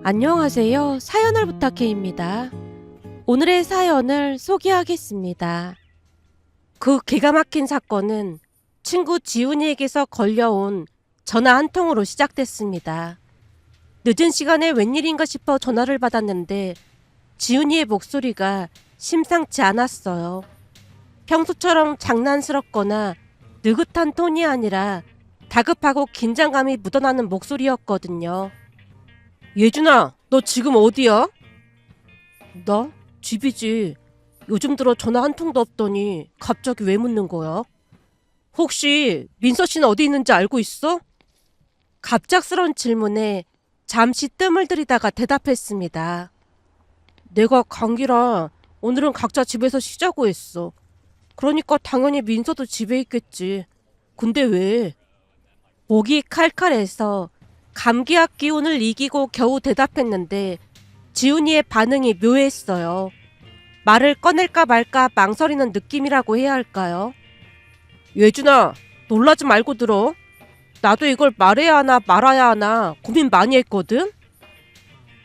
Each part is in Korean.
안녕하세요. 사연을 부탁해입니다. 오늘의 사연을 소개하겠습니다. 그 기가 막힌 사건은 친구 지훈이에게서 걸려온 전화 한 통으로 시작됐습니다. 늦은 시간에 웬일인가 싶어 전화를 받았는데 지훈이의 목소리가 심상치 않았어요. 평소처럼 장난스럽거나 느긋한 톤이 아니라 다급하고 긴장감이 묻어나는 목소리였거든요. 예준아, 너 지금 어디야? 나? 집이지. 요즘 들어 전화 한 통도 없더니 갑자기 왜 묻는 거야? 혹시 민서 씨는 어디 있는지 알고 있어? 갑작스러운 질문에 잠시 뜸을 들이다가 대답했습니다. 내가 감기라 오늘은 각자 집에서 쉬자고 했어. 그러니까 당연히 민서도 집에 있겠지. 근데 왜? 목이 칼칼해서 감기약 기운을 이기고 겨우 대답했는데 지훈이의 반응이 묘했어요. 말을 꺼낼까 말까 망설이는 느낌이라고 해야 할까요? 예준아, 놀라지 말고 들어. 나도 이걸 말해야 하나 말아야 하나 고민 많이 했거든?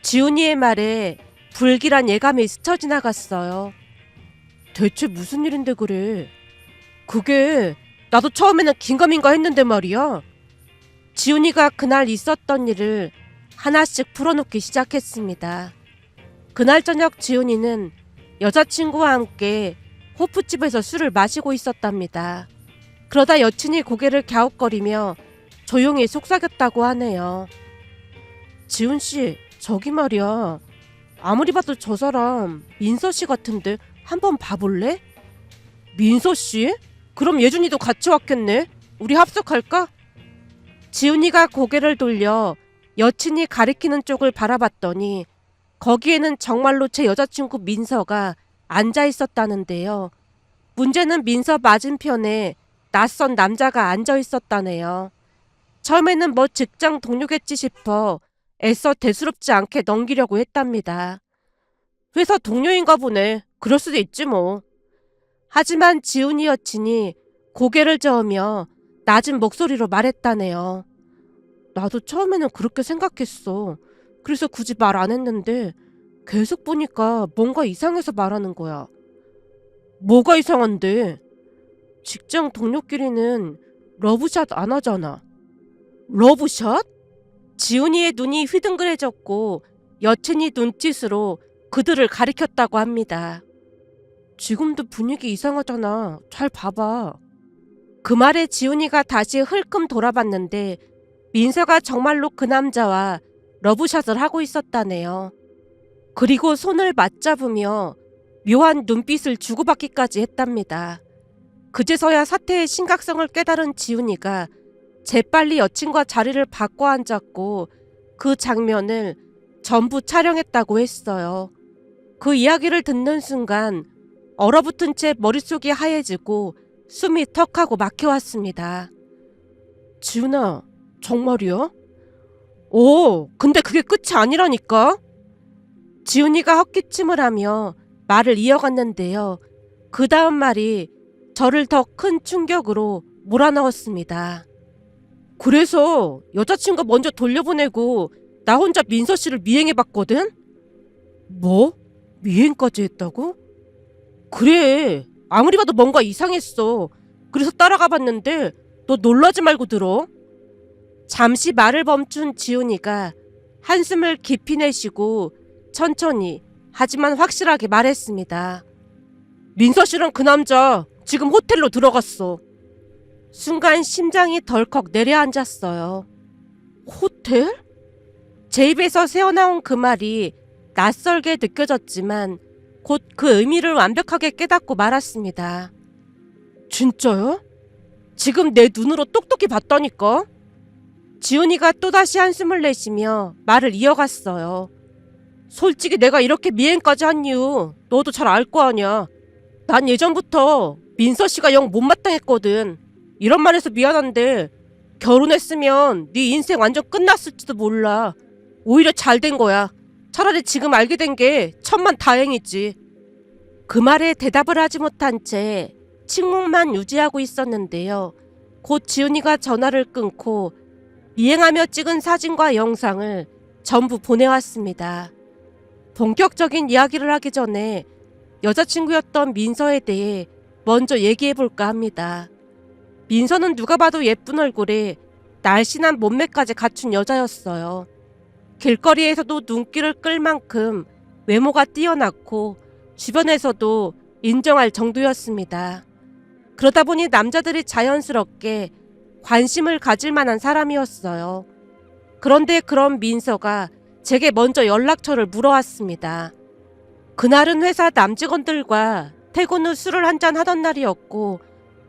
지훈이의 말에 불길한 예감이 스쳐 지나갔어요. 대체 무슨 일인데 그래? 그게 나도 처음에는 긴가민가 했는데 말이야. 지훈이가 그날 있었던 일을 하나씩 풀어놓기 시작했습니다. 그날 저녁 지훈이는 여자친구와 함께 호프집에서 술을 마시고 있었답니다. 그러다 여친이 고개를 갸웃거리며 조용히 속삭였다고 하네요. 지훈씨, 저기 말이야. 아무리 봐도 저 사람 민서씨 같은데 한번 봐볼래? 민서씨? 그럼 예준이도 같이 왔겠네. 우리 합석할까? 지훈이가 고개를 돌려 여친이 가리키는 쪽을 바라봤더니 거기에는 정말로 제 여자친구 민서가 앉아 있었다는데요. 문제는 민서 맞은편에 낯선 남자가 앉아 있었다네요. 처음에는 뭐 직장 동료겠지 싶어 애써 대수롭지 않게 넘기려고 했답니다. 회사 동료인가 보네. 그럴 수도 있지 뭐. 하지만 지훈이 여친이 고개를 저으며 낮은 목소리로 말했다네요. 나도 처음에는 그렇게 생각했어. 그래서 굳이 말 안 했는데 계속 보니까 뭔가 이상해서 말하는 거야. 뭐가 이상한데? 직장 동료끼리는 러브샷 안 하잖아. 러브샷? 지훈이의 눈이 휘둥그레졌고 여친이 눈짓으로 그들을 가리켰다고 합니다. 지금도 분위기 이상하잖아. 잘 봐봐. 그 말에 지훈이가 다시 흘끔 돌아봤는데 민서가 정말로 그 남자와 러브샷을 하고 있었다네요. 그리고 손을 맞잡으며 묘한 눈빛을 주고받기까지 했답니다. 그제서야 사태의 심각성을 깨달은 지훈이가 재빨리 여친과 자리를 바꿔 앉았고 그 장면을 전부 촬영했다고 했어요. 그 이야기를 듣는 순간 얼어붙은 채 머릿속이 하얘지고 숨이 턱하고 막혀왔습니다. 지훈아, 정말이야? 오, 근데 그게 끝이 아니라니까? 지훈이가 헛기침을 하며 말을 이어갔는데요. 그 다음 말이 저를 더 큰 충격으로 몰아넣었습니다. 그래서 여자친구 먼저 돌려보내고 나 혼자 민서 씨를 미행해봤거든? 뭐? 미행까지 했다고? 그래, 아무리 봐도 뭔가 이상했어. 그래서 따라가 봤는데 너 놀라지 말고 들어. 잠시 말을 멈춘 지훈이가 한숨을 깊이 내쉬고 천천히 하지만 확실하게 말했습니다. 민서 씨랑 그 남자 지금 호텔로 들어갔어. 순간 심장이 덜컥 내려앉았어요. 호텔? 제 입에서 새어나온 그 말이 낯설게 느껴졌지만 곧 그 의미를 완벽하게 깨닫고 말았습니다. 진짜요? 지금 내 눈으로 똑똑히 봤다니까? 지훈이가 또다시 한숨을 내쉬며 말을 이어갔어요. 솔직히 내가 이렇게 미행까지 한 이유 너도 잘 알 거 아냐. 난 예전부터 민서 씨가 영 못마땅했거든. 이런 말 해서 미안한데 결혼했으면 네 인생 완전 끝났을지도 몰라. 오히려 잘 된 거야. 차라리 지금 알게 된 게 천만 다행이지. 그 말에 대답을 하지 못한 채 침묵만 유지하고 있었는데요. 곧 지훈이가 전화를 끊고 미행하며 찍은 사진과 영상을 전부 보내왔습니다. 본격적인 이야기를 하기 전에 여자친구였던 민서에 대해 먼저 얘기해볼까 합니다. 민서는 누가 봐도 예쁜 얼굴에 날씬한 몸매까지 갖춘 여자였어요. 길거리에서도 눈길을 끌 만큼 외모가 뛰어났고 주변에서도 인정할 정도였습니다. 그러다 보니 남자들이 자연스럽게 관심을 가질 만한 사람이었어요. 그런데 그런 민서가 제게 먼저 연락처를 물어왔습니다. 그날은 회사 남직원들과 퇴근 후 술을 한잔 하던 날이었고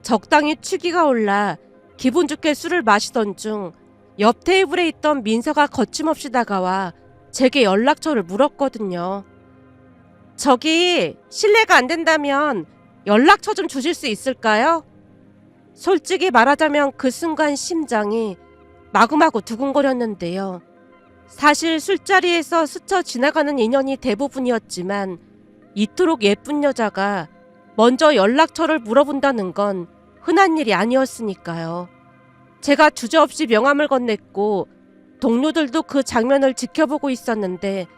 적당히 취기가 올라 기분 좋게 술을 마시던 중 옆 테이블에 있던 민서가 거침없이 다가와 제게 연락처를 물었거든요. 저기 실례가 안 된다면 연락처 좀 주실 수 있을까요? 솔직히 말하자면 그 순간 심장이 마구마구 두근거렸는데요. 사실 술자리에서 스쳐 지나가는 인연이 대부분이었지만 이토록 예쁜 여자가 먼저 연락처를 물어본다는 건 흔한 일이 아니었으니까요. 제가 주저없이 명함을 건넸고 동료들도 그 장면을 지켜보고 있었는데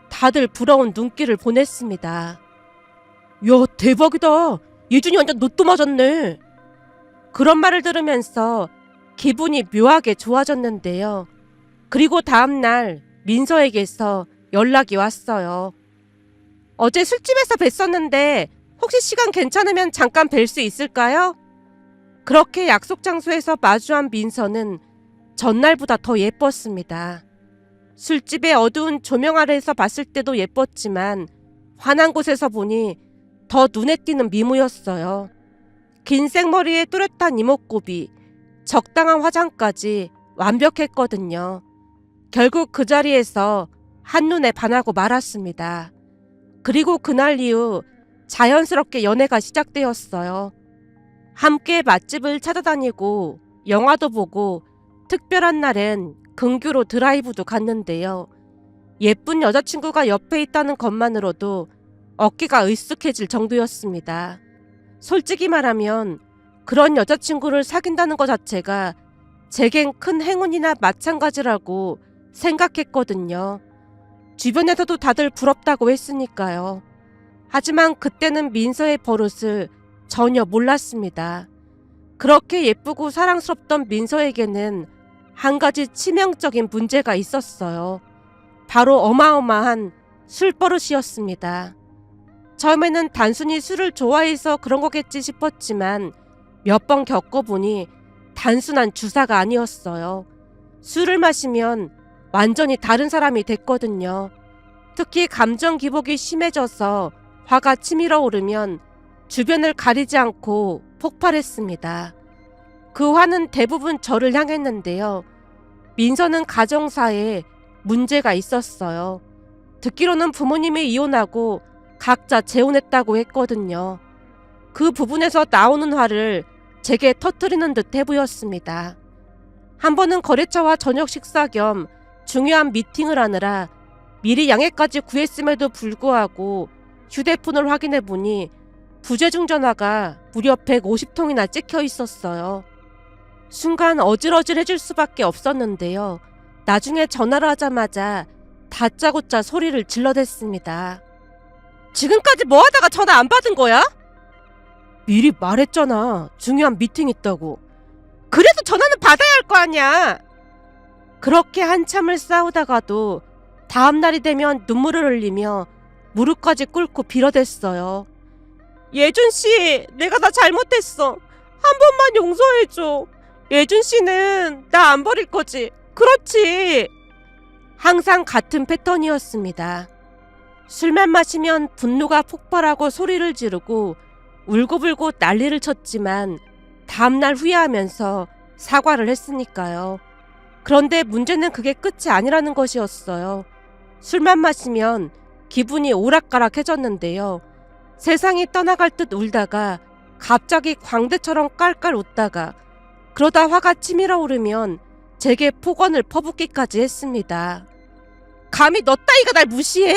다들 부러운 눈길을 보냈습니다. 야, 대박이다. 예준이 완전 로또 맞았네. 그런 말을 들으면서 기분이 묘하게 좋아졌는데요. 그리고 다음날 민서에게서 연락이 왔어요. 어제 술집에서 뵀었는데 혹시 시간 괜찮으면 잠깐 뵐 수 있을까요? 그렇게 약속 장소에서 마주한 민서는 전날보다 더 예뻤습니다. 술집의 어두운 조명 아래에서 봤을 때도 예뻤지만 환한 곳에서 보니 더 눈에 띄는 미모였어요. 긴 생머리에 또렷한 이목구비, 적당한 화장까지 완벽했거든요. 결국 그 자리에서 한눈에 반하고 말았습니다. 그리고 그날 이후 자연스럽게 연애가 시작되었어요. 함께 맛집을 찾아다니고 영화도 보고 특별한 날엔 근교로 드라이브도 갔는데요. 예쁜 여자친구가 옆에 있다는 것만으로도 어깨가 으쓱해질 정도였습니다. 솔직히 말하면 그런 여자친구를 사귄다는 것 자체가 제겐 큰 행운이나 마찬가지라고 생각했거든요. 주변에서도 다들 부럽다고 했으니까요. 하지만 그때는 민서의 버릇을 전혀 몰랐습니다. 그렇게 예쁘고 사랑스럽던 민서에게는 한 가지 치명적인 문제가 있었어요. 바로 어마어마한 술버릇이었습니다. 처음에는 단순히 술을 좋아해서 그런 거겠지 싶었지만 몇 번 겪어보니 단순한 주사가 아니었어요. 술을 마시면 완전히 다른 사람이 됐거든요. 특히 감정 기복이 심해져서 화가 치밀어 오르면 주변을 가리지 않고 폭발했습니다. 그 화는 대부분 저를 향했는데요. 민서는 가정사에 문제가 있었어요. 듣기로는 부모님이 이혼하고 각자 재혼했다고 했거든요. 그 부분에서 나오는 화를 제게 터뜨리는 듯해 보였습니다. 한 번은 거래처와 저녁 식사 겸 중요한 미팅을 하느라 미리 양해까지 구했음에도 불구하고 휴대폰을 확인해 보니 부재중 전화가 무려 150통이나 찍혀 있었어요. 순간 어질어질해질 수밖에 없었는데요. 나중에 전화를 하자마자 다짜고짜 소리를 질러댔습니다. 지금까지 뭐 하다가 전화 안 받은 거야? 미리 말했잖아. 중요한 미팅 있다고. 그래도 전화는 받아야 할 거 아니야. 그렇게 한참을 싸우다가도 다음날이 되면 눈물을 흘리며 무릎까지 꿇고 빌어댔어요. 예준씨, 내가 다 잘못했어. 한 번만 용서해줘. 예준씨는 나 안 버릴 거지. 그렇지. 항상 같은 패턴이었습니다. 술만 마시면 분노가 폭발하고 소리를 지르고 울고불고 난리를 쳤지만 다음날 후회하면서 사과를 했으니까요. 그런데 문제는 그게 끝이 아니라는 것이었어요. 술만 마시면 기분이 오락가락해졌는데요. 세상이 떠나갈 듯 울다가 갑자기 광대처럼 깔깔 웃다가 그러다 화가 치밀어 오르면 제게 폭언을 퍼붓기까지 했습니다. 감히 너 따위가 날 무시해?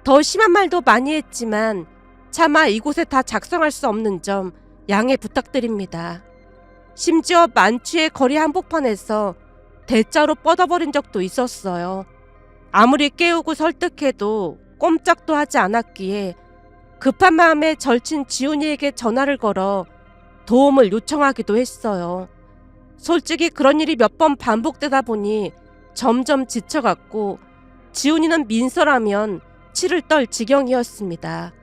더 심한 말도 많이 했지만 차마 이곳에 다 작성할 수 없는 점 양해 부탁드립니다. 심지어 만취의 거리 한복판에서 대자로 뻗어버린 적도 있었어요. 아무리 깨우고 설득해도 꼼짝도 하지 않았기에 급한 마음에 절친 지훈이에게 전화를 걸어 도움을 요청하기도 했어요. 솔직히 그런 일이 몇 번 반복되다 보니 점점 지쳐갔고 지훈이는 민서라면 치를 떨 지경이었습니다.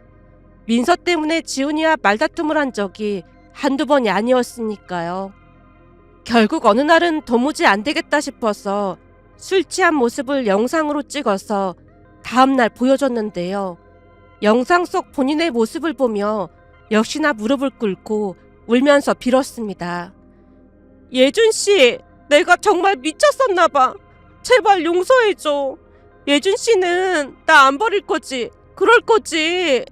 민서 때문에 지훈이와 말다툼을 한 적이 한두 번이 아니었으니까요. 결국 어느 날은 도무지 안 되겠다 싶어서 술 취한 모습을 영상으로 찍어서 다음날 보여줬는데요. 영상 속 본인의 모습을 보며 역시나 무릎을 꿇고 울면서 빌었습니다. 예준씨, 내가 정말 미쳤었나봐. 제발 용서해줘. 예준씨는 나 안 버릴 거지. 그럴 거지.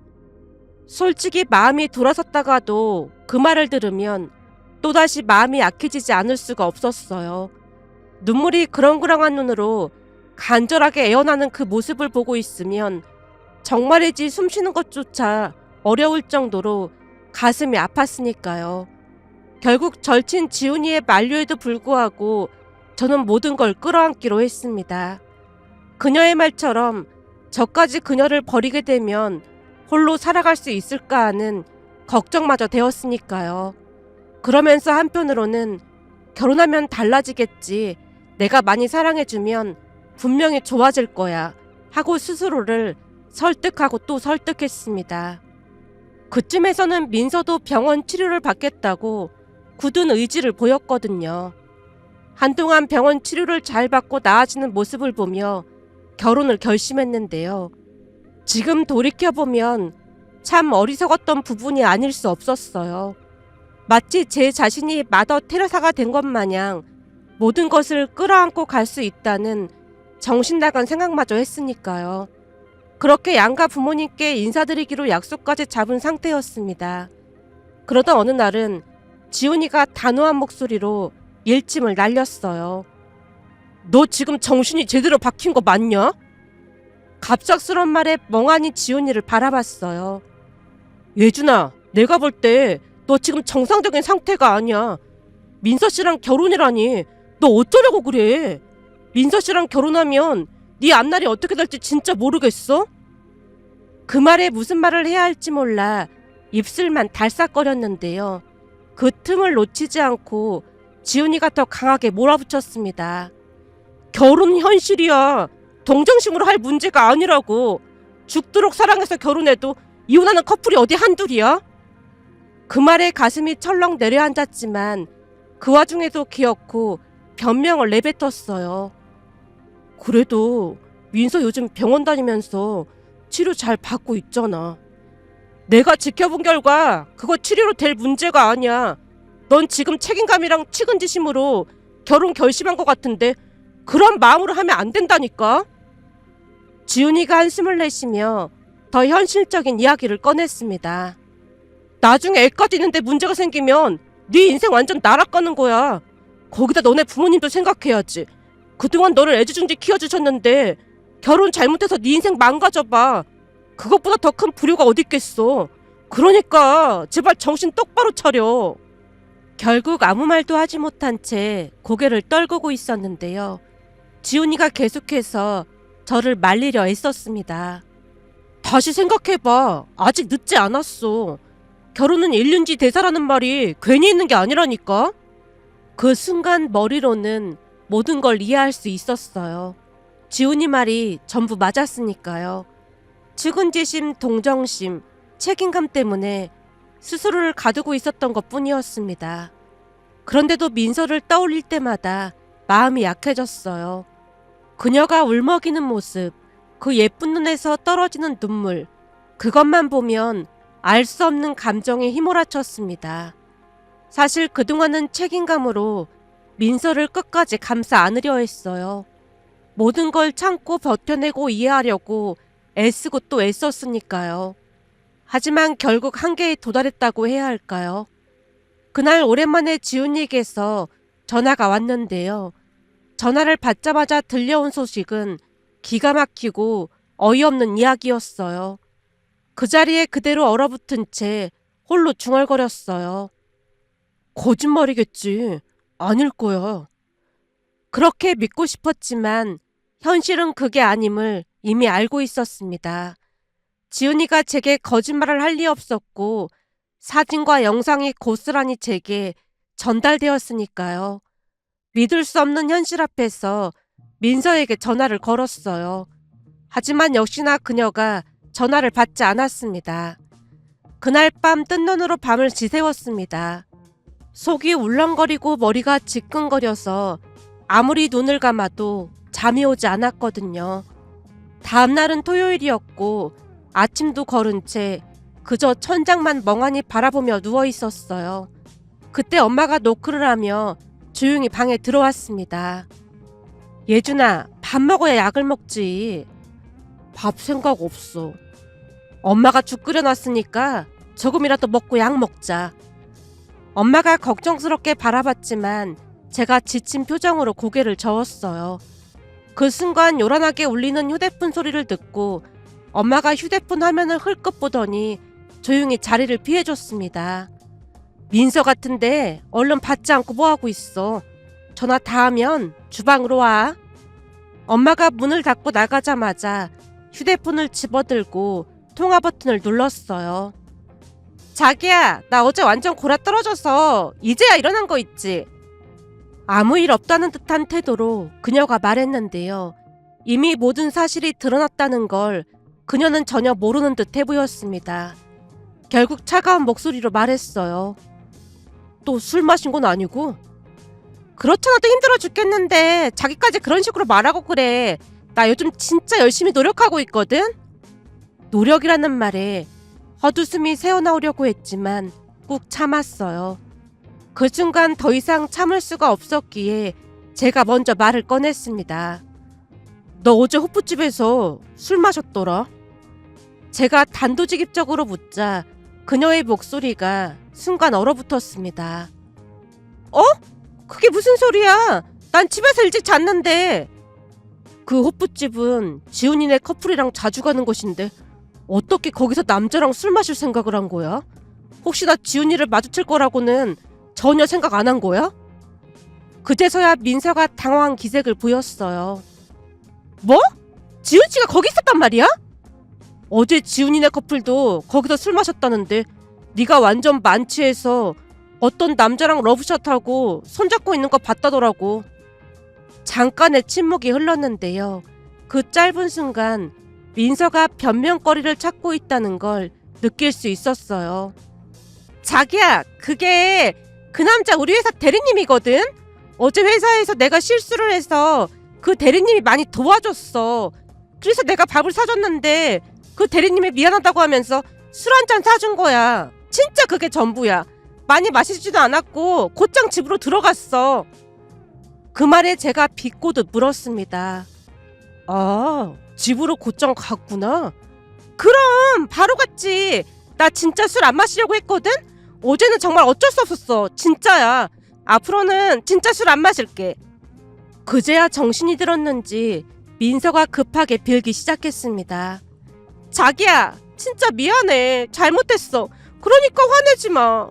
솔직히 마음이 돌아섰다가도 그 말을 들으면 또다시 마음이 약해지지 않을 수가 없었어요. 눈물이 그렁그렁한 눈으로 간절하게 애원하는 그 모습을 보고 있으면 정말이지 숨쉬는 것조차 어려울 정도로 가슴이 아팠으니까요. 결국 절친 지훈이의 만류에도 불구하고 저는 모든 걸 끌어안기로 했습니다. 그녀의 말처럼 저까지 그녀를 버리게 되면 홀로 살아갈 수 있을까 하는 걱정마저 되었으니까요. 그러면서 한편으로는 결혼하면 달라지겠지. 내가 많이 사랑해주면 분명히 좋아질 거야. 하고 스스로를 설득하고 또 설득했습니다. 그쯤에서는 민서도 병원 치료를 받겠다고 굳은 의지를 보였거든요. 한동안 병원 치료를 잘 받고 나아지는 모습을 보며 결혼을 결심했는데요. 지금 돌이켜보면 참 어리석었던 부분이 아닐 수 없었어요. 마치 제 자신이 마더 테레사가 된 것 마냥 모든 것을 끌어안고 갈 수 있다는 정신나간 생각마저 했으니까요. 그렇게 양가 부모님께 인사드리기로 약속까지 잡은 상태였습니다. 그러던 어느 날은 지훈이가 단호한 목소리로 일침을 날렸어요. 너 지금 정신이 제대로 박힌 거 맞냐? 갑작스런 말에 멍하니 지훈이를 바라봤어요. 예준아, 내가 볼 때 너 지금 정상적인 상태가 아니야. 민서 씨랑 결혼이라니. 너 어쩌려고 그래? 민서 씨랑 결혼하면 네 앞날이 어떻게 될지 진짜 모르겠어? 그 말에 무슨 말을 해야 할지 몰라 입술만 달싹거렸는데요. 그 틈을 놓치지 않고 지훈이가 더 강하게 몰아붙였습니다. 결혼은 현실이야. 동정심으로 할 문제가 아니라고. 죽도록 사랑해서 결혼해도 이혼하는 커플이 어디 한둘이야? 그 말에 가슴이 철렁 내려앉았지만 그 와중에도 기어코 변명을 내뱉었어요. 그래도 민서 요즘 병원 다니면서 치료 잘 받고 있잖아. 내가 지켜본 결과 그거 치료로 될 문제가 아니야. 넌 지금 책임감이랑 측은지심으로 결혼 결심한 것 같은데 그런 마음으로 하면 안 된다니까. 지훈이가 한숨을 내쉬며 더 현실적인 이야기를 꺼냈습니다. 나중에 애까지 있는데 문제가 생기면 네 인생 완전 날아가는 거야. 거기다 너네 부모님도 생각해야지. 그동안 너를 애지중지 키워주셨는데 결혼 잘못해서 네 인생 망가져봐. 그것보다 더 큰 불효가 어딨겠어. 그러니까 제발 정신 똑바로 차려. 결국 아무 말도 하지 못한 채 고개를 떨구고 있었는데요. 지훈이가 계속해서 저를 말리려 애썼습니다. 다시 생각해봐. 아직 늦지 않았어. 결혼은 일륜지 대사라는 말이 괜히 있는 게 아니라니까. 그 순간 머리로는 모든 걸 이해할 수 있었어요. 지훈이 말이 전부 맞았으니까요. 측은지심, 동정심, 책임감 때문에 스스로를 가두고 있었던 것 뿐이었습니다. 그런데도 민서를 떠올릴 때마다 마음이 약해졌어요. 그녀가 울먹이는 모습, 그 예쁜 눈에서 떨어지는 눈물, 그것만 보면 알 수 없는 감정에 휘몰아쳤습니다. 사실 그동안은 책임감으로 민서를 끝까지 감싸 안으려 했어요. 모든 걸 참고 버텨내고 이해하려고 애쓰고 또 애썼으니까요. 하지만 결국 한계에 도달했다고 해야 할까요? 그날 오랜만에 지훈이에게서 전화가 왔는데요. 전화를 받자마자 들려온 소식은 기가 막히고 어이없는 이야기였어요. 그 자리에 그대로 얼어붙은 채 홀로 중얼거렸어요. 거짓말이겠지. 아닐 거야. 그렇게 믿고 싶었지만 현실은 그게 아님을 이미 알고 있었습니다. 지훈이가 제게 거짓말을 할 리 없었고 사진과 영상이 고스란히 제게 전달되었으니까요. 믿을 수 없는 현실 앞에서 민서에게 전화를 걸었어요. 하지만 역시나 그녀가 전화를 받지 않았습니다. 그날 밤 뜬 눈으로 밤을 지새웠습니다. 속이 울렁거리고 머리가 지끈거려서 아무리 눈을 감아도 잠이 오지 않았거든요. 다음날은 토요일이었고 아침도 거른 채 그저 천장만 멍하니 바라보며 누워 있었어요. 그때 엄마가 노크를 하며 조용히 방에 들어왔습니다. 예준아, 밥 먹어야 약을 먹지. 밥 생각 없어. 엄마가 죽 끓여놨으니까 조금이라도 먹고 약 먹자. 엄마가 걱정스럽게 바라봤지만 제가 지친 표정으로 고개를 저었어요. 그 순간 요란하게 울리는 휴대폰 소리를 듣고 엄마가 휴대폰 화면을 흘끗 보더니 조용히 자리를 피해줬습니다. 민서 같은데 얼른 받지 않고 뭐하고 있어. 전화 다 하면 주방으로 와. 엄마가 문을 닫고 나가자마자 휴대폰을 집어들고 통화 버튼을 눌렀어요. 자기야, 나 어제 완전 골아떨어져서 이제야 일어난 거 있지? 아무 일 없다는 듯한 태도로 그녀가 말했는데요. 이미 모든 사실이 드러났다는 걸 그녀는 전혀 모르는 듯해 보였습니다. 결국 차가운 목소리로 말했어요. 또 술 마신 건 아니고? 그렇잖아도 힘들어 죽겠는데 자기까지 그런 식으로 말하고 그래. 나 요즘 진짜 열심히 노력하고 있거든? 노력이라는 말에 헛웃음이 새어나오려고 했지만 꾹 참았어요. 그 순간 더 이상 참을 수가 없었기에 제가 먼저 말을 꺼냈습니다. 너 어제 호프집에서 술 마셨더라? 제가 단도직입적으로 묻자 그녀의 목소리가 순간 얼어붙었습니다. 어? 그게 무슨 소리야? 난 집에서 일찍 잤는데. 그 호프집은 지훈이네 커플이랑 자주 가는 곳인데 어떻게 거기서 남자랑 술 마실 생각을 한 거야? 혹시 나 지훈이를 마주칠 거라고는 전혀 생각 안 한 거야? 그제서야 민서가 당황한 기색을 보였어요. 뭐? 지훈 씨가 거기 있었단 말이야? 어제 지훈이네 커플도 거기서 술 마셨다는데 네가 완전 만취해서 어떤 남자랑 러브샷하고 손잡고 있는 거 봤다더라고. 잠깐의 침묵이 흘렀는데요. 그 짧은 순간 민서가 변명거리를 찾고 있다는 걸 느낄 수 있었어요. 자기야, 그게 그 남자 우리 회사 대리님이거든? 어제 회사에서 내가 실수를 해서 그 대리님이 많이 도와줬어. 그래서 내가 밥을 사줬는데 그 대리님이 미안하다고 하면서 술 한잔 사준 거야. 진짜 그게 전부야. 많이 마시지도 않았고 곧장 집으로 들어갔어. 그 말에 제가 비꼬듯 물었습니다. 아, 집으로 곧장 갔구나. 그럼 바로 갔지. 나 진짜 술 안 마시려고 했거든? 어제는 정말 어쩔 수 없었어. 진짜야. 앞으로는 진짜 술 안 마실게. 그제야 정신이 들었는지 민서가 급하게 빌기 시작했습니다. 자기야, 진짜 미안해. 잘못했어. 그러니까 화내지 마.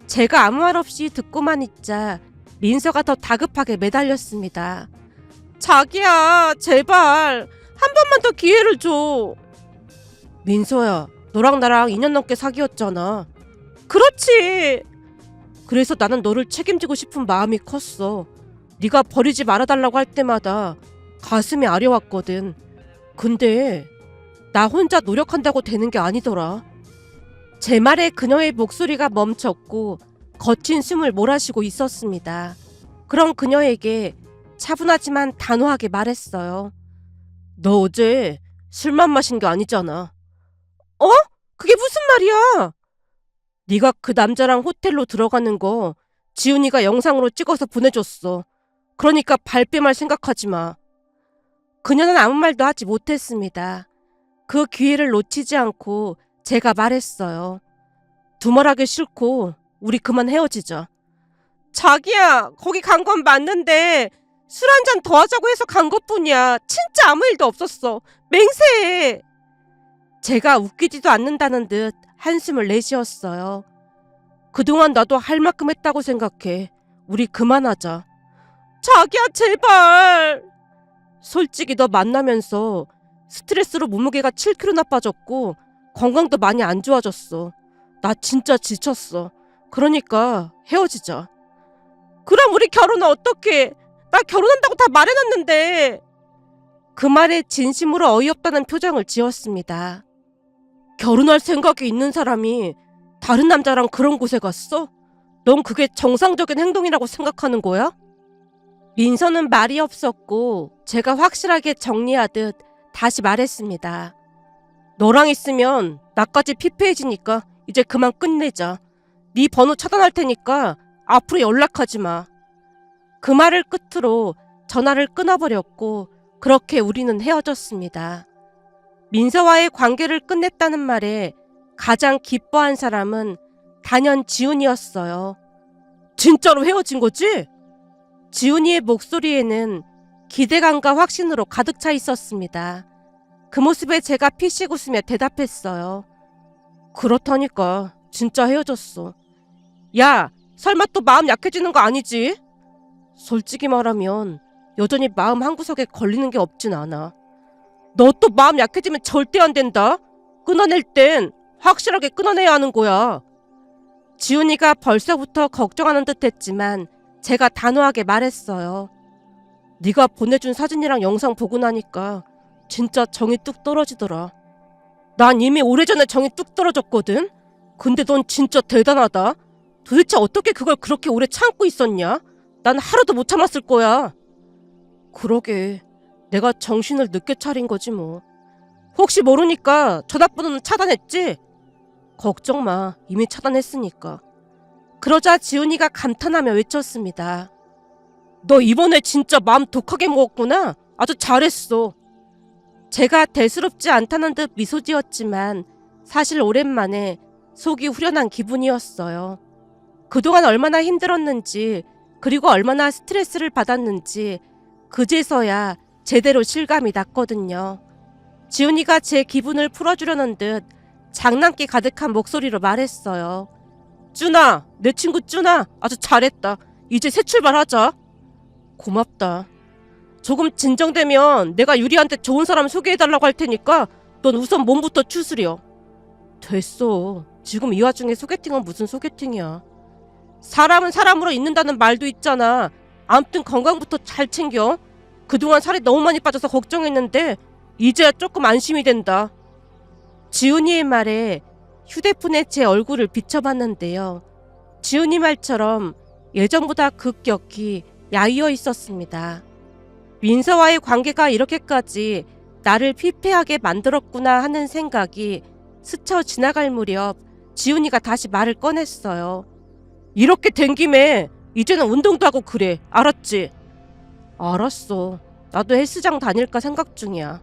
제가 아무 말 없이 듣고만 있자 민서가 더 다급하게 매달렸습니다. 자기야, 제발 한 번만 더 기회를 줘. 민서야, 너랑 나랑 2년 넘게 사귀었잖아. 그렇지. 그래서 나는 너를 책임지고 싶은 마음이 컸어. 네가 버리지 말아달라고 할 때마다 가슴이 아려왔거든. 근데 나 혼자 노력한다고 되는 게 아니더라. 제 말에 그녀의 목소리가 멈췄고 거친 숨을 몰아쉬고 있었습니다. 그럼 그녀에게 차분하지만 단호하게 말했어요. 너 어제 술만 마신 게 아니잖아. 어? 그게 무슨 말이야? 네가 그 남자랑 호텔로 들어가는 거 지훈이가 영상으로 찍어서 보내줬어. 그러니까 발뺌할 생각하지 마. 그녀는 아무 말도 하지 못했습니다. 그 기회를 놓치지 않고 제가 말했어요. 두말하기 싫고 우리 그만 헤어지자. 자기야, 거기 간 건 맞는데 술 한 잔 더 하자고 해서 간 것뿐이야. 진짜 아무 일도 없었어. 맹세해. 제가 웃기지도 않는다는 듯 한숨을 내쉬었어요. 그동안 나도 할 만큼 했다고 생각해. 우리 그만하자. 자기야, 제발. 솔직히 너 만나면서 스트레스로 몸무게가 7kg나 빠졌고 건강도 많이 안 좋아졌어. 나 진짜 지쳤어. 그러니까 헤어지자. 그럼 우리 결혼은 어떡해? 나 결혼한다고 다 말해놨는데. 그 말에 진심으로 어이없다는 표정을 지었습니다. 결혼할 생각이 있는 사람이 다른 남자랑 그런 곳에 갔어? 넌 그게 정상적인 행동이라고 생각하는 거야? 민서는 말이 없었고 제가 확실하게 정리하듯 다시 말했습니다. 너랑 있으면 나까지 피폐해지니까 이제 그만 끝내자. 네 번호 차단할 테니까 앞으로 연락하지 마. 그 말을 끝으로 전화를 끊어버렸고 그렇게 우리는 헤어졌습니다. 민서와의 관계를 끝냈다는 말에 가장 기뻐한 사람은 단연 지훈이었어요. 진짜로 헤어진 거지? 지훈이의 목소리에는 기대감과 확신으로 가득 차 있었습니다. 그 모습에 제가 피식 웃으며 대답했어요. 그렇다니까 진짜 헤어졌어. 야, 설마 또 마음 약해지는 거 아니지? 솔직히 말하면 여전히 마음 한구석에 걸리는 게 없진 않아. 너 또 마음 약해지면 절대 안 된다. 끊어낼 땐 확실하게 끊어내야 하는 거야. 지훈이가 벌써부터 걱정하는 듯 했지만 제가 단호하게 말했어요. 네가 보내준 사진이랑 영상 보고 나니까 진짜 정이 뚝 떨어지더라. 난 이미 오래전에 정이 뚝 떨어졌거든. 근데 넌 진짜 대단하다. 도대체 어떻게 그걸 그렇게 오래 참고 있었냐? 난 하루도 못 참았을 거야. 그러게, 내가 정신을 늦게 차린 거지 뭐. 혹시 모르니까 전화번호는 차단했지? 걱정 마, 이미 차단했으니까. 그러자 지훈이가 감탄하며 외쳤습니다. 너 이번에 진짜 마음 독하게 먹었구나. 아주 잘했어. 제가 대수롭지 않다는 듯 미소 지었지만 사실 오랜만에 속이 후련한 기분이었어요. 그동안 얼마나 힘들었는지 그리고 얼마나 스트레스를 받았는지 그제서야 제대로 실감이 났거든요. 지훈이가 제 기분을 풀어주려는 듯 장난기 가득한 목소리로 말했어요. 쭈나, 내 친구 쭈나, 아주 잘했다. 이제 새 출발하자. 고맙다. 조금 진정되면 내가 유리한테 좋은 사람 소개해달라고 할 테니까 넌 우선 몸부터 추스려. 됐어. 지금 이 와중에 소개팅은 무슨 소개팅이야. 사람은 사람으로 있는다는 말도 있잖아. 아무튼 건강부터 잘 챙겨. 그동안 살이 너무 많이 빠져서 걱정했는데 이제야 조금 안심이 된다. 지훈이의 말에 휴대폰에 제 얼굴을 비춰봤는데요. 지훈이 말처럼 예전보다 급격히 야위어 있었습니다. 민서와의 관계가 이렇게까지 나를 피폐하게 만들었구나 하는 생각이 스쳐 지나갈 무렵 지훈이가 다시 말을 꺼냈어요. 이렇게 된 김에 이제는 운동도 하고 그래. 알았지? 알았어. 나도 헬스장 다닐까 생각 중이야.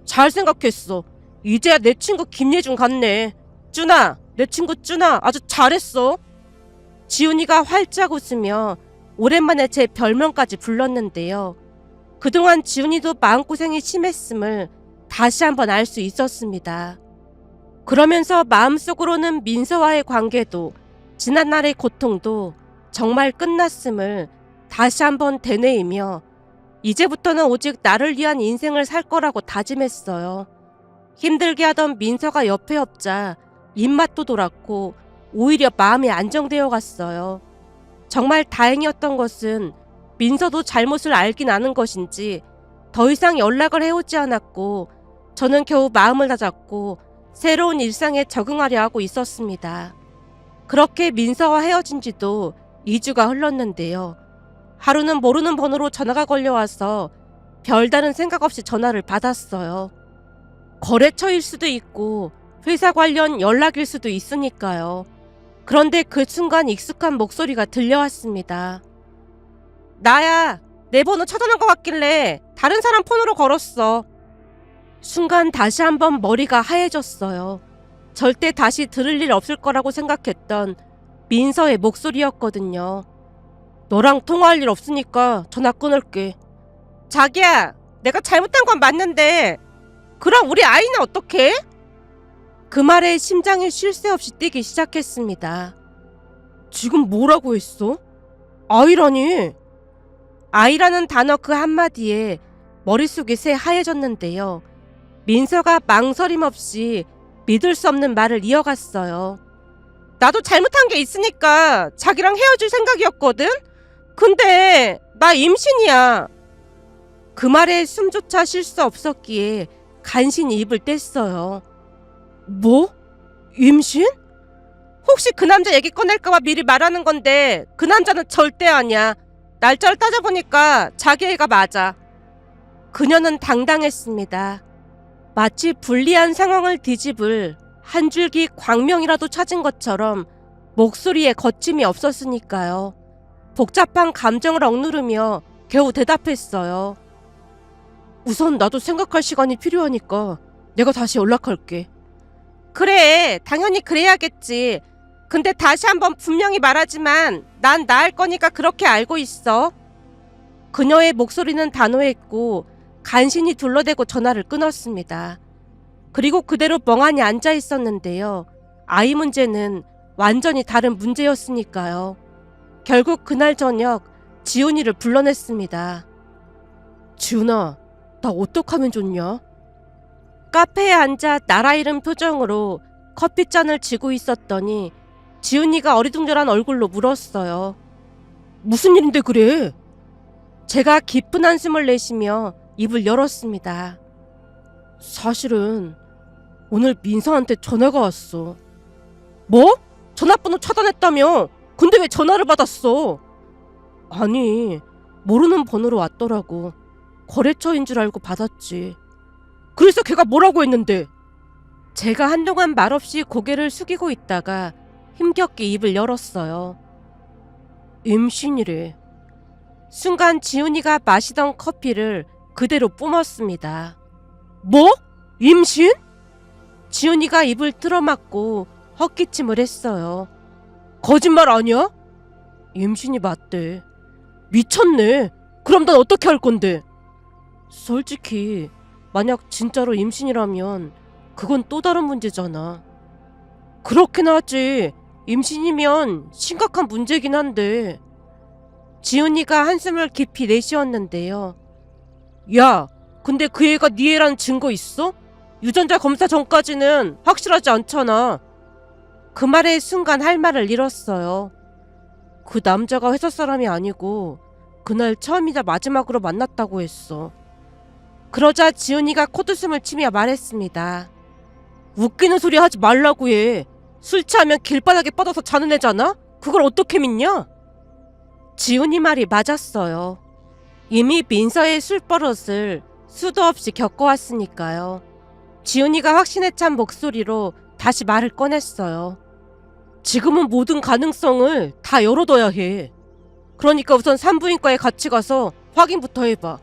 잘 생각했어. 이제야 내 친구 김예준 같네. 쭈나, 내 친구 쭈나 아주 잘했어. 지훈이가 활짝 웃으며 오랜만에 제 별명까지 불렀는데요. 그동안 지훈이도 마음고생이 심했음을 다시 한번 알 수 있었습니다. 그러면서 마음속으로는 민서와의 관계도 지난날의 고통도 정말 끝났음을 다시 한번 되뇌이며 이제부터는 오직 나를 위한 인생을 살 거라고 다짐했어요. 힘들게 하던 민서가 옆에 없자 입맛도 돌았고 오히려 마음이 안정되어 갔어요. 정말 다행이었던 것은 민서도 잘못을 알긴 아는 것인지 더 이상 연락을 해오지 않았고 저는 겨우 마음을 다잡고 새로운 일상에 적응하려 하고 있었습니다. 그렇게 민서와 헤어진 지도 2주가 흘렀는데요. 하루는 모르는 번호로 전화가 걸려와서 별다른 생각 없이 전화를 받았어요. 거래처일 수도 있고 회사 관련 연락일 수도 있으니까요. 그런데 그 순간 익숙한 목소리가 들려왔습니다. 나야, 내 번호 차단한 것 같길래 다른 사람 폰으로 걸었어. 순간 다시 한번 머리가 하얘졌어요. 절대 다시 들을 일 없을 거라고 생각했던 민서의 목소리였거든요. 너랑 통화할 일 없으니까 전화 끊을게. 자기야, 내가 잘못한 건 맞는데 그럼 우리 아이는 어떡해? 그 말에 심장이 쉴 새 없이 뛰기 시작했습니다. 지금 뭐라고 했어? 아이라니? 아이라는 단어 그 한마디에 머릿속이 새하얘졌는데요. 민서가 망설임 없이 믿을 수 없는 말을 이어갔어요. 나도 잘못한 게 있으니까 자기랑 헤어질 생각이었거든? 근데 나 임신이야. 그 말에 숨조차 쉴 수 없었기에 간신히 입을 뗐어요. 뭐? 임신? 혹시 그 남자 얘기 꺼낼까봐 미리 말하는 건데 그 남자는 절대 아니야. 날짜를 따져보니까 자기 애가 맞아. 그녀는 당당했습니다. 마치 불리한 상황을 뒤집을 한 줄기 광명이라도 찾은 것처럼 목소리에 거침이 없었으니까요. 복잡한 감정을 억누르며 겨우 대답했어요. 우선 나도 생각할 시간이 필요하니까 내가 다시 연락할게. 그래, 당연히 그래야겠지. 근데 다시 한번 분명히 말하지만 난 나을 거니까 그렇게 알고 있어. 그녀의 목소리는 단호했고 간신히 둘러대고 전화를 끊었습니다. 그리고 그대로 멍하니 앉아 있었는데요. 아이 문제는 완전히 다른 문제였으니까요. 결국 그날 저녁 지훈이를 불러냈습니다. 지훈아, 나 어떡하면 좋냐? 카페에 앉아 나라 잃은 표정으로 커피잔을 쥐고 있었더니 지훈이가 어리둥절한 얼굴로 물었어요. 무슨 일인데 그래? 제가 깊은 한숨을 내쉬며 입을 열었습니다. 사실은 오늘 민서한테 전화가 왔어. 뭐? 전화번호 차단했다며? 근데 왜 전화를 받았어? 아니, 모르는 번호로 왔더라고. 거래처인 줄 알고 받았지. 그래서 걔가 뭐라고 했는데? 제가 한동안 말없이 고개를 숙이고 있다가 힘겹게 입을 열었어요. 임신이래. 순간 지훈이가 마시던 커피를 그대로 뿜었습니다. 뭐? 임신? 지훈이가 입을 틀어막고 헛기침을 했어요. 거짓말 아니야? 임신이 맞대. 미쳤네. 그럼 난 어떻게 할 건데? 솔직히 만약 진짜로 임신이라면 그건 또 다른 문제잖아. 그렇긴 하지. 임신이면 심각한 문제긴 한데. 지훈이가 한숨을 깊이 내쉬었는데요. 야, 근데 그 애가 네 애라는 증거 있어? 유전자 검사 전까지는 확실하지 않잖아. 그 말에 순간 할 말을 잃었어요. 그 남자가 회사 사람이 아니고 그날 처음이자 마지막으로 만났다고 했어. 그러자 지훈이가 콧웃음을 치며 말했습니다. 웃기는 소리 하지 말라고 해. 술 취하면 길바닥에 뻗어서 자는 애잖아? 그걸 어떻게 믿냐? 지훈이 말이 맞았어요. 이미 민서의 술버릇을 수도 없이 겪어왔으니까요. 지훈이가 확신에 찬 목소리로 다시 말을 꺼냈어요. 지금은 모든 가능성을 다 열어둬야 해. 그러니까 우선 산부인과에 같이 가서 확인부터 해봐.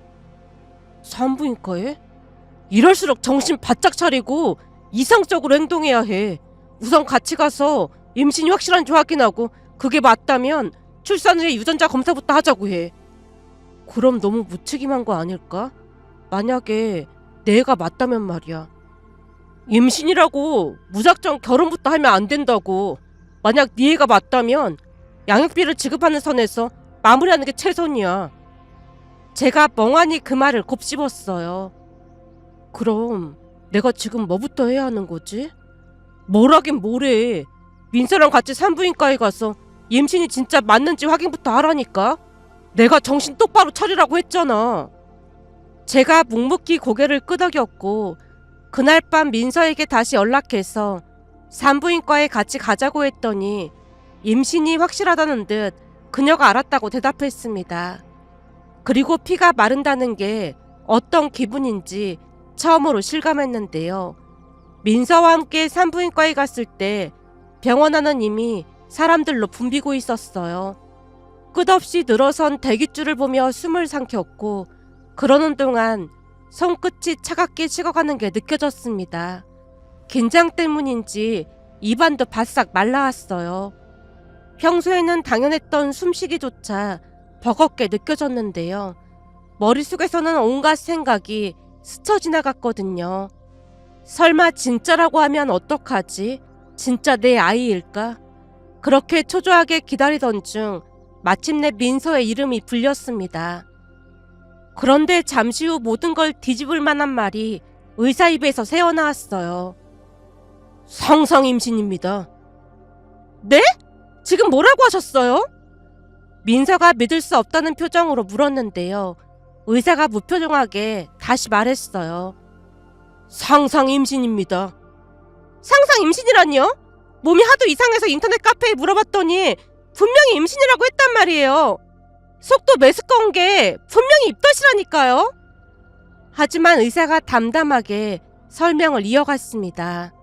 산부인과에? 이럴수록 정신 바짝 차리고 이성적으로 행동해야 해. 우선 같이 가서 임신이 확실한지 확인하고 그게 맞다면 출산 후에 유전자 검사부터 하자고 해. 그럼 너무 무책임한 거 아닐까? 만약에 내 애가 맞다면 말이야. 임신이라고 무작정 결혼부터 하면 안 된다고. 만약 네 애가 맞다면 양육비를 지급하는 선에서 마무리하는 게 최선이야. 제가 멍하니 그 말을 곱씹었어요. 그럼 내가 지금 뭐부터 해야 하는 거지? 뭘 하긴 뭐래. 민서랑 같이 산부인과에 가서 임신이 진짜 맞는지 확인부터 하라니까. 내가 정신 똑바로 차리라고 했잖아. 제가 묵묵히 고개를 끄덕였고 그날 밤 민서에게 다시 연락해서 산부인과에 같이 가자고 했더니 임신이 확실하다는 듯 그녀가 알았다고 대답했습니다. 그리고 피가 마른다는 게 어떤 기분인지 처음으로 실감했는데요. 민서와 함께 산부인과에 갔을 때 병원 안은 이미 사람들로 붐비고 있었어요. 끝없이 늘어선 대기줄을 보며 숨을 삼켰고 그러는 동안 손끝이 차갑게 식어가는 게 느껴졌습니다. 긴장 때문인지 입안도 바싹 말라왔어요. 평소에는 당연했던 숨쉬기조차 버겁게 느껴졌는데요. 머릿속에서는 온갖 생각이 스쳐 지나갔거든요. 설마 진짜라고 하면 어떡하지? 진짜 내 아이일까? 그렇게 초조하게 기다리던 중 마침내 민서의 이름이 불렸습니다. 그런데 잠시 후 모든 걸 뒤집을 만한 말이 의사 입에서 새어나왔어요. 상상 임신입니다. 네? 지금 뭐라고 하셨어요? 민서가 믿을 수 없다는 표정으로 물었는데요. 의사가 무표정하게 다시 말했어요. 상상 임신입니다. 상상 임신이라니요? 몸이 하도 이상해서 인터넷 카페에 물어봤더니 분명히 임신이라고 했단 말이에요. 속도 메스꺼운 게 분명히 입덧이라니까요. 하지만 의사가 담담하게 설명을 이어갔습니다.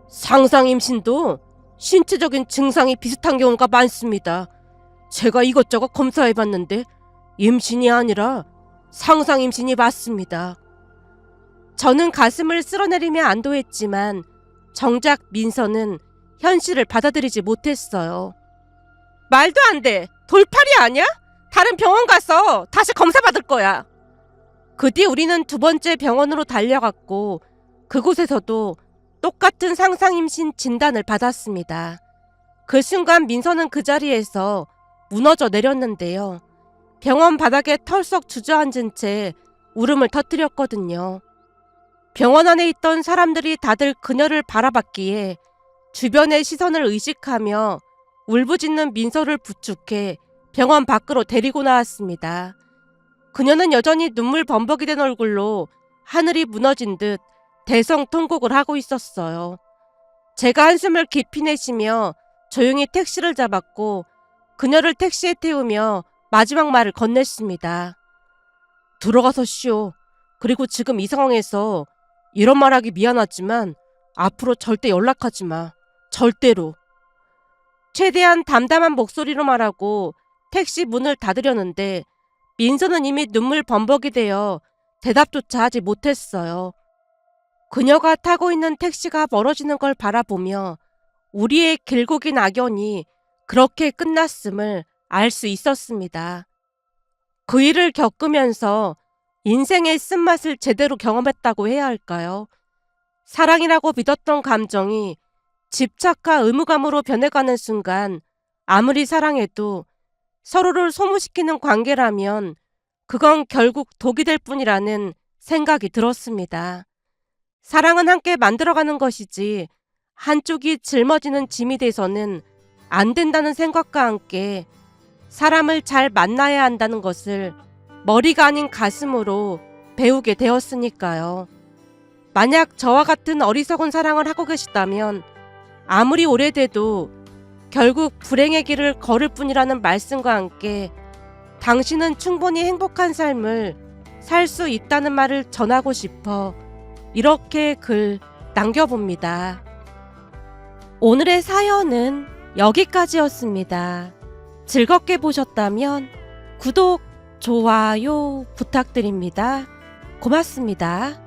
상상 임신도 신체적인 증상이 비슷한 경우가 많습니다. 제가 이것저것 검사해봤는데 임신이 아니라 상상 임신이 맞습니다. 저는 가슴을 쓸어내리며 안도했지만 정작 민서는 현실을 받아들이지 못했어요. 말도 안 돼. 돌팔이 아니야? 다른 병원 가서 다시 검사 받을 거야. 그 뒤 우리는 두 번째 병원으로 달려갔고 그곳에서도 똑같은 상상 임신 진단을 받았습니다. 그 순간 민서는 그 자리에서 무너져 내렸는데요. 병원 바닥에 털썩 주저앉은 채 울음을 터뜨렸거든요. 병원 안에 있던 사람들이 다들 그녀를 바라봤기에 주변의 시선을 의식하며 울부짖는 민서를 부축해 병원 밖으로 데리고 나왔습니다. 그녀는 여전히 눈물 범벅이 된 얼굴로 하늘이 무너진 듯 대성통곡을 하고 있었어요. 제가 한숨을 깊이 내쉬며 조용히 택시를 잡았고 그녀를 택시에 태우며 마지막 말을 건넸습니다. 들어가서 쉬어. 그리고 지금 이 상황에서 이런 말하기 미안하지만 앞으로 절대 연락하지 마. 절대로. 최대한 담담한 목소리로 말하고 택시 문을 닫으려는데 민서는 이미 눈물 범벅이 되어 대답조차 하지 못했어요. 그녀가 타고 있는 택시가 멀어지는 걸 바라보며 우리의 길고 긴 악연이 그렇게 끝났음을 알 수 있었습니다. 그 일을 겪으면서 인생의 쓴맛을 제대로 경험했다고 해야 할까요? 사랑이라고 믿었던 감정이 집착과 의무감으로 변해가는 순간 아무리 사랑해도 서로를 소모시키는 관계라면 그건 결국 독이 될 뿐이라는 생각이 들었습니다. 사랑은 함께 만들어가는 것이지 한쪽이 짊어지는 짐이 돼서는 안 된다는 생각과 함께 사람을 잘 만나야 한다는 것을 머리가 아닌 가슴으로 배우게 되었으니까요. 만약 저와 같은 어리석은 사랑을 하고 계시다면 아무리 오래돼도 결국 불행의 길을 걸을 뿐이라는 말씀과 함께 당신은 충분히 행복한 삶을 살 수 있다는 말을 전하고 싶어 이렇게 글 남겨봅니다. 오늘의 사연은 여기까지였습니다. 즐겁게 보셨다면 구독, 좋아요 부탁드립니다. 고맙습니다.